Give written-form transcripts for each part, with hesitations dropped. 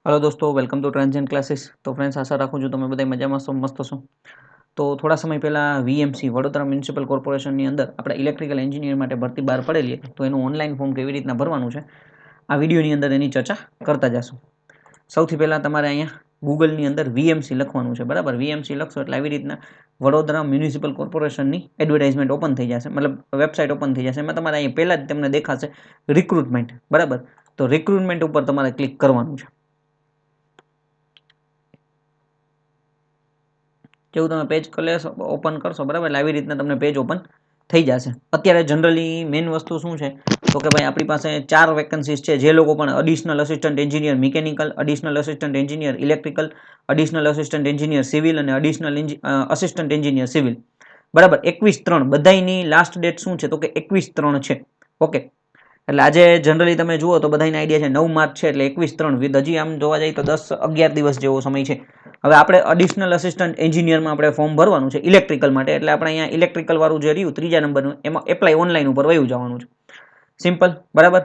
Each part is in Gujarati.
हेलो दोस्तों, वेलकम टू ट्रांजेंट क्लासेस। तो फ्रेंड्स, आशा રાખું છું તમે બધા મજામાં છો, મસ્ત છો। તો થોડા સમય પહેલાં વીએમસી વડોદરા મ્યુનિસિપલ કોર્પોરેશનની અંદર આપણે ઇલેક્ટ્રિકલ એન્જિનિયર માટે ભરતી બહાર પડેલી હતી, તો એનું ઓનલાઈન ફોર્મ કેવી રીતના ભરવાનું છે આ વિડીયોની અંદર એની ચર્ચા કરતા જશું। સૌથી પહેલાં તમારે અહીંયા ગૂગલની અંદર વીએમસી લખવાનું છે, બરાબર। વીએમસી લખશો એટલે આવી રીતના વડોદરા મ્યુનિસિપલ કોર્પોરેશનની એડવર્ટાઇઝમેન્ટ ઓપન થઈ જશે, મતલબ વેબસાઇટ ઓપન થઈ જશે। એમાં તમારે અહીંયા પહેલાં જ તમને દેખાશે રિક્રુટમેન્ટ, બરાબર। તો રિક્રુટમેન્ટ ઉપર તમારે ક્લિક કરવાનું છે। જેવું તમે પેજ ઓપન કરશો, બરાબર, એટલે આવી રીતના તમને પેજ ઓપન થઈ જશે। અત્યારે જનરલી મેઇન વસ્તુ શું છે તો કે ભાઈ આપણી પાસે 4 વેકન્સીઝ છે। જે લોકો પણ additional assistant engineer mechanical, additional assistant engineer electrical, additional assistant engineer civil અને એડિશનલ અસિસ્ટન્ટ એન્જિનિયર સિવિલ, બરાબર, 21/3 બધાની લાસ્ટ ડેટ શું છે તો કે 21/3 છે। ઓકે, એટલે આજે જનરલી તમે જુઓ તો બધાને આઈડિયા છે 9 માર્ચ છે, એટલે 21/3 વિધ હજી આમ જોવા જઈએ તો 10-11 દિવસ જેવો સમય છે। હવે આપણે એડિશનલ અસિસ્ટન્ટ એન્જિનિયરમાં આપણે ફોર્મ ભરવાનું છે ઇલેક્ટ્રિકલ માટે, એટલે આપણે અહીંયા ઇલેક્ટ્રિકલ વાળું જે રહ્યું 3જા નંબરનું એમાં એપ્લાય ઓનલાઈન ઉપર વયું જવાનું છે, સિમ્પલ, બરાબર।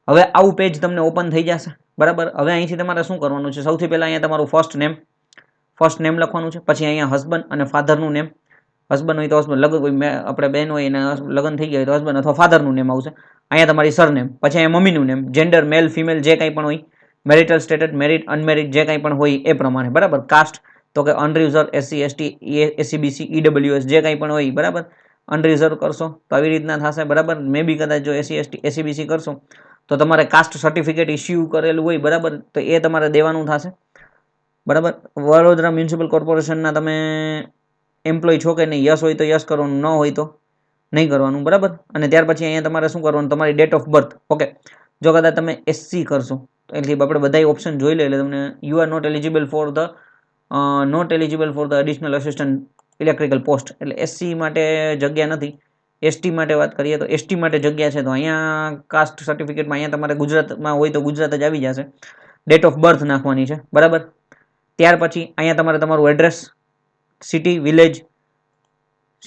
હવે આવું પેજ તમને ઓપન થઈ જશે, બરાબર। હવે અહીંથી તમારે શું કરવાનું છે, સૌથી પહેલા અહીંયા તમારું ફર્સ્ટ નેમ લખવાનું છે। પછી અહીંયા હસબન્ડ અને ફાધરનું નેમ, હસબન્ડ હોય તો હસબન્ડ, લગ્ન આપણે બેન હોય એને લગ્ન થઈ ગયા હોય તો હસબન્ડ અથવા ફાધરનું નેમ આવશે। અહીંયા તમારી સરનેમ, પછી અહીંયા મમ્મીનું નેમ, જેન્ડર મેલ ફિમેલ જે કંઈ પણ હોય, મેરિટલ સ્ટેટસ મેરિડ અનમેરિડ જે કંઈ પણ હોય એ પ્રમાણે, બરાબર। કાસ્ટ તો કે unreserved, SC ST SEBC EWS જે કંઈ પણ હોય, બરાબર, અનરિઝર્વ કરશો તો આવી રીતના થશે, બરાબર। મે બી કદાચ જો એસસી એસટી એસીબીસી કરશો તો તમારે કાસ્ટ સર્ટિફિકેટ ઇસ્યુ કરેલું હોય, બરાબર, તો એ તમારે દેવાનું થશે, બરાબર। વડોદરા મ્યુનિસિપલ કોર્પોરેશનના તમે એમ્પ્લોય છો કે નહીં, યસ હોય તો યસ કરવાનું, ન હોય તો નહીં કરવાનું, બરાબર। અને ત્યાર પછી અહીંયા તમારે શું કરવાનું, તમારી ડેટ ઓફ બર્થ, ઓકે। જો કદાચ તમે એસસી કરશો તો એટલે આપણે બધા ઓપ્શન જોઈ લે એટલે તમને you are not eligible for the additional assistant electrical post, એટલે એસસી માટે જગ્યા નથી। એસટી માટે વાત કરીએ તો એસટી માટે જગ્યા છે, તો અહીંયા કાસ્ટ સર્ટિફિકેટમાં અહીંયા તમારે ગુજરાતમાં હોય તો ગુજરાત જ આવી જશે, ડેટ ઓફ બર્થ નાખવાની છે, બરાબર। ત્યાર પછી અહીંયા તમારે તમારું એડ્રેસ, સિટી, વિલેજ,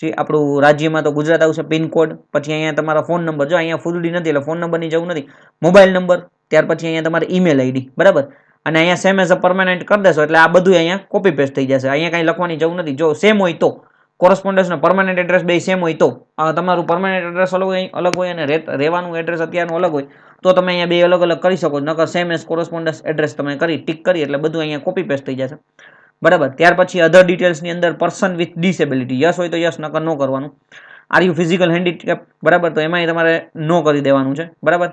આપણું રાજ્યમાં તો ગુજરાત આવશે, પિનકોડ, પછી અહીંયા તમારા ફોન નંબર, જો અહીંયા ફૂલડી નથી એટલે ફોન નંબરની જરૂર નથી, મોબાઈલ નંબર, ત્યાર પછી અહીંયા તમારે ઈમેલ આઈડી, બરાબર। અને અહીંયા સેમ એઝ અ પરમાનન્ટ કરી દેશો એટલે આ બધું અહીંયા કોપી પેસ્ટ થઈ જશે, અહીંયા કાંઈ લખવાની જરૂર નથી। જો સેમ હોય તો કોરસ્પોન્ડન્સ અને પરમાનન્ટ એડ્રેસ બે સેમ હોય તો તમારું પરમાનન્ટ એડ્રેસ અલગ હોય અને રહેવાનું એડ્રેસ અત્યારનું અલગ હોય તો તમે અહીંયા બે અલગ અલગ કરી શકો, નકર સેમ એઝ કોરસ્પોન્ડન્સ એડ્રેસ તમે કરી ટીક કરી એટલે બધું અહીંયા કોપી પેસ્ટ થઈ જશે, બરાબર। ત્યાર પછી અધર ડિટેલ્સની અંદર પર્સન વિથ ડિસેબિલિટી, યસ હોય તો યસ, નકર નો કરવાનું। આર યુ ફિઝિકલ હેન્ડીકેપ, બરાબર, તો એમાં તમારે નો કરી દેવાનું છે, બરાબર।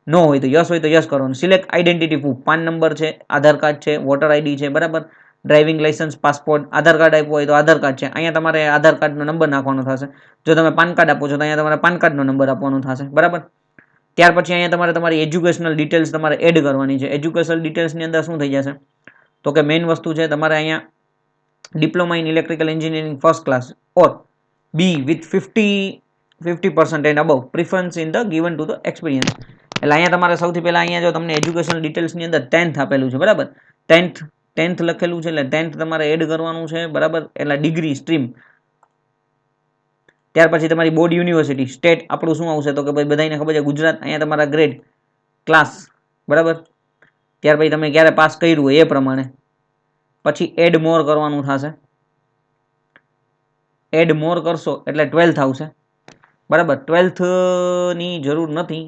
નો હોય તો યસ કરવાનું। Select identity proof, PAN number છે, આધાર કાર્ડ છે, વોટર આઈડી છે, બરાબર, ડ્રાઇવિંગ લાઇસન્સ, પાસપોર્ટ, આધાર કાર્ડ આપ્યું હોય તો આધાર કાર્ડ છે, અહીંયા તમારે આધાર કાર્ડનો નંબર નાખવાનો થશે। જો તમે પાન કાર્ડ આપો છો તો અહીંયા તમારે પાન કાર્ડનો નંબર આપવાનો થશે, બરાબર। ત્યાર પછી અહીંયા તમારે તમારી એજ્યુકેશનલ ડિટેલ્સ તમારે એડ કરવાની છે। એજ્યુકેશનલ ડિટેલ્સની અંદર શું થઈ જશે તો કે મેઇન વસ્તુ છે તમારે અહીંયા diploma in electrical engineering first class or be with 50% and above, preference in the given to the experience, એટલે અહીંયા તમારે સૌથી પહેલા અહીંયા જો તમને એજ્યુકેશનલ ડિટેલ્સની અંદર 10th આપેલું છે, બરાબર, 10th લખેલું છે એટલે 10th તમારે એડ કરવાનું છે, બરાબર। એટલે ડિગ્રી સ્ટ્રીમ, ત્યાર પછી તમારી બોર્ડ યુનિવર્સિટી, સ્ટેટ આપણું શું આવશે તો કે ભાઈ બધાને ખબર છે ગુજરાત, અહીંયા તમારા ગ્રેડ, ક્લાસ, બરાબર। ત્યાર પછી તમે ક્યારે પાસ કર્યું હોય એ પ્રમાણે, પછી એડ મોર કરવાનું થશે, એડ મોર કરશો એટલે 12th આવશે, બરાબર। 12th ની જરૂર નથી,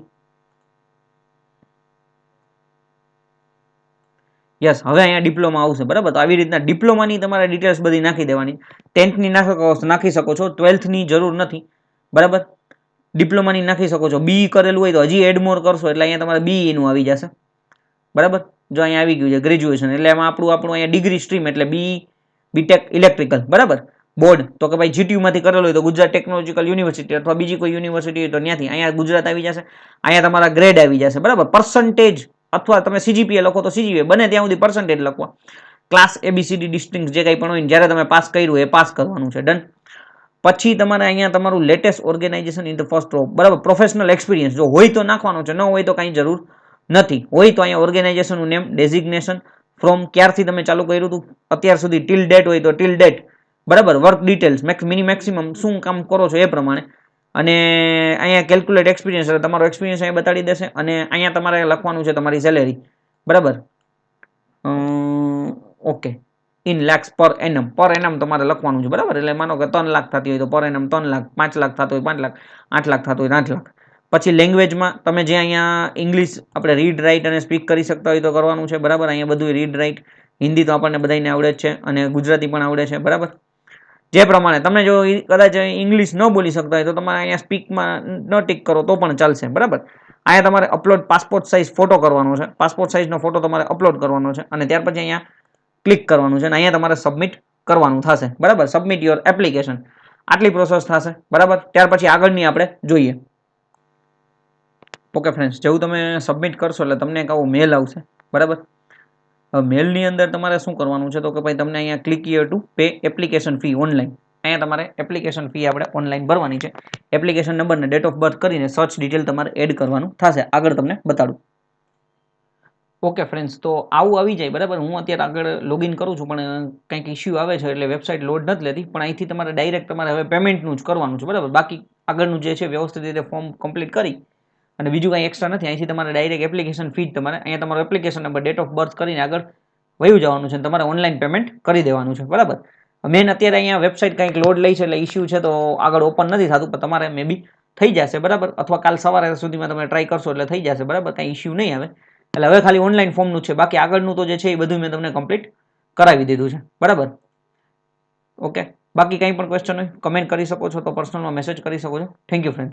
યસ, હવે અહીંયા ડિપ્લોમા આવશે, બરાબર। તો આવી રીતના ડિપ્લોમાની તમારે ડિટેલ્સ બધી નાખી દેવાની, 10th ની નાખી શકો છો, 12th ની જરૂર નથી, બરાબર, ડિપ્લોમાની નાખી શકો છો। બી કરેલું હોય તો હજી એડ મોર કરશો એટલે અહીંયા તમારે બી નું આવી જશે, બરાબર। જો અહીંયા આવી ગયું છે ગ્રેજ્યુએશન, એટલે એમાં આપણું અહીંયા ડિગ્રી સ્ટ્રીમ એટલે બીટેક ઇલેક્ટ્રિકલ, બરાબર। બોર્ડ તો કે ભાઈ જીટીયુ માંથી કરેલો હોય તો ગુજરાત ટેકનોલોજીકલ યુનિવર્સિટી અથવા બીજી કોઈ યુનિવર્સિટી હોય તો ત્યાંથી, અહીંયા ગુજરાત આવી જશે, અહીંયા તમારા ગ્રેડ આવી જશે, બરાબર। પર્સન્ટેજ અથવા તમે સીજીપીએ લખો તો સીજીપીએ, બને ત્યાં સુધી પર્સન્ટેજ લખવા, ક્લાસ એબીસીડી ડિસ્ટિંગ જે કંઈ પણ હોય જ્યારે તમે પાસ કર્યું એ પાસ કરવાનું છે, ડન। પછી તમારે અહીંયા તમારું latest organisation in the first row, બરાબર, પ્રોફેશનલ એક્સપિરિયન્સ જો હોય તો નાખવાનો છે, ન હોય તો કાંઈ જરૂર નથી, હોય તો અહીંયા ઓર્ગેનાઇઝેશનનું નેમ, ડેઝિગ્નેશન, ફ્રોમ ક્યારથી તમે ચાલુ કર્યું હતું અત્યાર સુધી, ટીલ ડેટ હોય તો ટીલ ડેટ, બરાબર, વર્ક ડિટેલ્સ, મેક્સિમમ શું કામ કરો છો એ પ્રમાણે, અને અહીંયા કેલ્ક્યુલેટ એક્સપિરિયન્સ એટલે તમારો એક્સપિરિયન્સ અહીંયા બતાડી દેશે, અને અહીંયા તમારે લખવાનું છે તમારી સેલેરી, બરાબર, ઓકે, ઇન લેક્સ પર એનમ તમારે લખવાનું છે, બરાબર. એટલે માનો કે 3 લાખ થતી હોય તો પર એનમ 3 લાખ, 5 લાખ થતો હોય 5 લાખ, 8 લાખ થતો હોય 8 લાખ. પછી લેંગ્વેજમાં તમે જે અહીંયા ઇંગ્લિશ આપણે રીડ રાઇટ અને સ્પીક કરી શકતા હોય તો કરવાનું છે, બરાબર. અહીંયા બધું રીડ રાઇટ, હિન્દી તો આપણને બધાને આવડે જ છે અને ગુજરાતી પણ આવડે છે, બરાબર. જે પ્રમાણે તમે જો કદાચ ઇંગ્લિશ ન બોલી શકતા હોય તો તમારે અહીંયા સ્પીકમાં ન ટિક કરો તો પણ ચાલશે, બરાબર. અહીંયા તમારે અપલોડ પાસપોર્ટ સાઇઝ ફોટો કરવાનો છે, પાસપોર્ટ સાઇઝનો ફોટો તમારે અપલોડ કરવાનો છે અને ત્યાર પછી અહીંયા ક્લિક કરવાનું છે અને અહીંયા તમારે સબમિટ કરવાનું થશે, બરાબર. સબમિટ યોર એપ્લિકેશન, આટલી પ્રોસેસ થશે, બરાબર. ત્યાર પછી આગળની આપણે જોઈએ. ઓકે ફ્રેન્ડ્સ, જેવું તમે સબમિટ કરશો એટલે તમને એક આવો મેલ આવશે, બરાબર. મેલની અંદર તમારે શું કરવાનું છે તો કે ભાઈ તમને અહીંયા click here to pay application fee online, અહીંયા તમારે એપ્લિકેશન ફી આપણે ઓનલાઈન ભરવાની છે. એપ્લિકેશન નંબર ને ડેટ ઓફ બર્થ કરીને સર્ચ ડિટેલ તમારે એડ કરવાનું થશે. આગળ તમને બતાડું. ઓકે ફ્રેન્ડ્સ, તો આવું આવી જાય, બરાબર. હું અત્યારે આગળ લોગિન કરું છું પણ કંઈક ઇસ્યુ આવે છે એટલે વેબસાઇટ લોડ નથી લેતી, પણ અહીંથી તમારે ડાયરેક્ટ તમારે હવે પેમેન્ટનું જ કરવાનું છે, બરાબર. બાકી આગળનું જે છે વ્યવસ્થિત રીતે ફોર્મ કમ્પ્લીટ કરી અને બીજું કાંઈ એક્સ્ટ્રા નથી. અહીંથી તમારે ડાયરેક્ટ એપ્લિકેશન ફી તમારે અહીંયા તમારો application number, date of birth કરીને આગળ વયું જવાનું છે અને તમારે ઓનલાઈન પેમેન્ટ કરી દેવાનું છે, બરાબર. મેન અત્યારે અહીંયા વેબસાઇટ કંઈક લોડ લઈ છે એટલે ઇસ્યુ છે તો આગળ ઓપન નથી થતું, પણ તમારે મે બી થઈ જશે, બરાબર. અથવા કાલ સવારે સુધીમાં તમે ટ્રાય કરશો એટલે થઈ જશે, બરાબર. કાંઈ ઇસ્યુ નહીં આવે. એટલે હવે ખાલી ઓનલાઈન ફોર્મનું છે, બાકી આગળનું તો જે છે એ બધું મેં તમને કમ્પ્લીટ કરાવી દીધું છે, બરાબર. ઓકે, બાકી કંઈ પણ ક્વેશ્ચન હોય કમેન્ટ કરી શકો છો, તો પર્સનલમાં મેસેજ કરી શકો છો. Thank you friends.